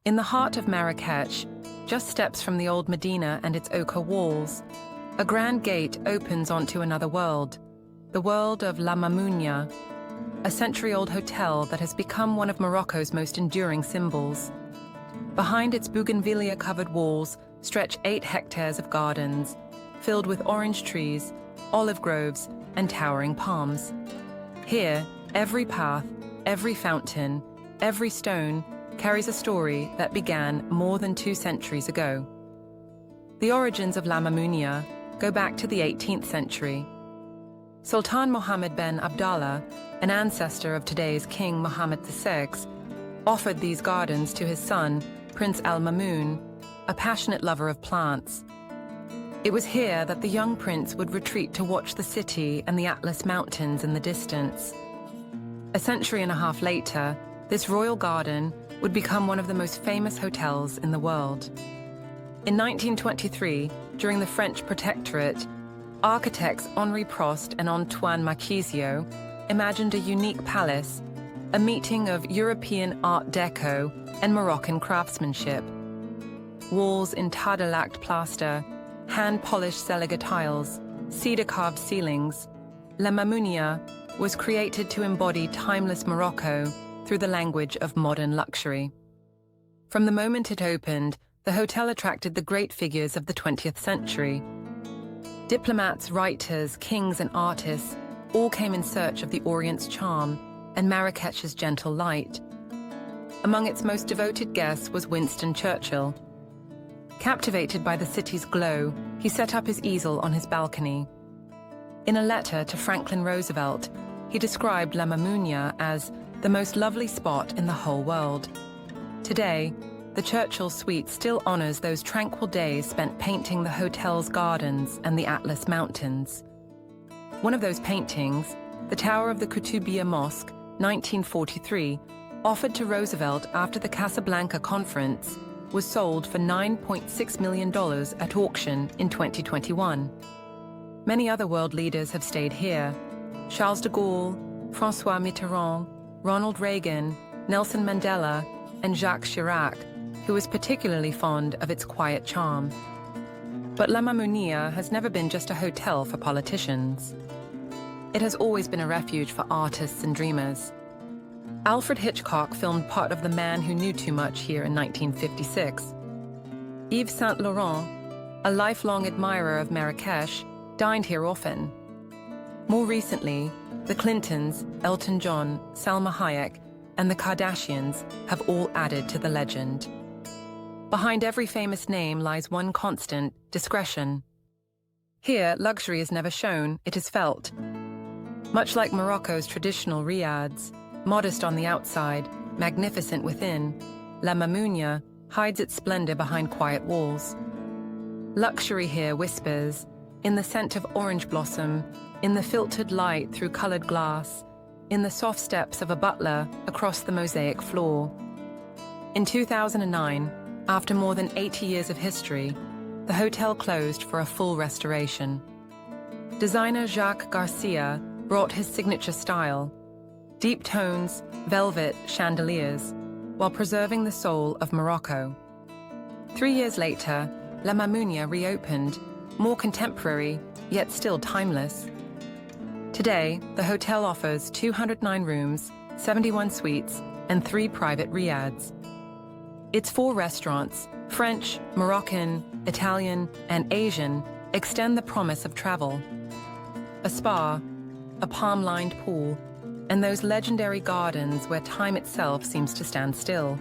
In the heart of Marrakech, just steps from the old Medina and its ochre walls, a grand gate opens onto another world, the world of La Mamounia, a century-old hotel that has become one of Morocco's most enduring symbols. Behind its bougainvillea-covered walls stretch 8 hectares of gardens, filled with orange trees, olive groves, and towering palms. Here, every path, every fountain, every stone carries a story that began more than 2 centuries ago. The origins of La Mamounia go back to the 18th century. Sultan Mohammed Ben Abdallah, an ancestor of today's King Mohammed VI, offered these gardens to his son, Prince Al-Mamoun, a passionate lover of plants. It was here that the young prince would retreat to watch the city and the Atlas Mountains in the distance. A century and a half later, this royal garden would become one of the most famous hotels in the world. In 1923, during the French Protectorate, architects Henri Prost and Antoine Marchisio imagined a unique palace, a meeting of European Art Deco and Moroccan craftsmanship. Walls in Tadelact plaster, hand-polished Zeliga tiles, cedar-carved ceilings, La Mamounia was created to embody timeless Morocco through the language of modern luxury. From the moment it opened, the hotel attracted the great figures of the 20th century. Diplomats, writers, kings, and artists all came in search of the Orient's charm and Marrakech's gentle light. Among its most devoted guests was Winston Churchill. Captivated by the city's glow, he set up his easel on his balcony. In a letter to Franklin Roosevelt, he described La Mamounia as the most lovely spot in the whole world. Today, the Churchill suite still honors those tranquil days spent painting the hotel's gardens and the Atlas Mountains. One of those paintings, the Tower of the Koutoubia Mosque, 1943, offered to Roosevelt after the Casablanca Conference, was sold for $9.6 million at auction in 2021. Many other world leaders have stayed here. Charles de Gaulle, François Mitterrand, Ronald Reagan, Nelson Mandela, and Jacques Chirac, who was particularly fond of its quiet charm. But La Mamounia has never been just a hotel for politicians. It has always been a refuge for artists and dreamers. Alfred Hitchcock filmed part of The Man Who Knew Too Much here in 1956. Yves Saint Laurent, a lifelong admirer of Marrakech, dined here often. More recently, the Clintons, Elton John, Salma Hayek, and the Kardashians have all added to the legend. Behind every famous name lies one constant: discretion. Here, luxury is never shown, it is felt. Much like Morocco's traditional riads, modest on the outside, magnificent within, La Mamounia hides its splendor behind quiet walls. Luxury here whispers, in the scent of orange blossom, in the filtered light through colored glass, in the soft steps of a butler across the mosaic floor. In 2009, after more than 80 years of history, the hotel closed for a full restoration. Designer Jacques Garcia brought his signature style, deep tones, velvet chandeliers, while preserving the soul of Morocco. 3 years later, La Mamounia reopened, more contemporary, yet still timeless. Today, the hotel offers 209 rooms, 71 suites, and 3 private riads. Its 4 restaurants, French, Moroccan, Italian, and Asian, extend the promise of travel. A spa, a palm-lined pool, and those legendary gardens where time itself seems to stand still.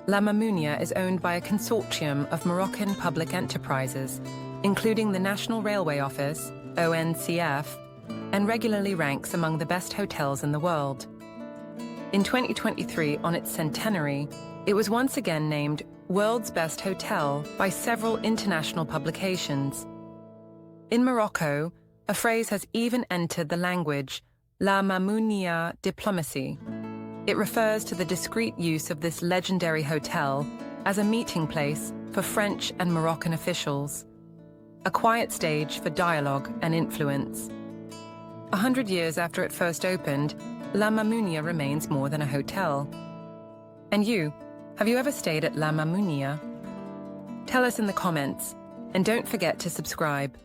La Mamounia is owned by a consortium of Moroccan public enterprises, including the National Railway Office, ONCF, and regularly ranks among the best hotels in the world. In 2023, on its centenary, it was once again named World's Best Hotel by several international publications. In Morocco, a phrase has even entered the language, La Mamounia diplomacy. It refers to the discreet use of this legendary hotel as a meeting place for French and Moroccan officials, a quiet stage for dialogue and influence. 100 years after it first opened, La Mamounia remains more than a hotel. And you, Have you ever stayed at La Mamounia? Tell us in the comments, and don't forget to subscribe.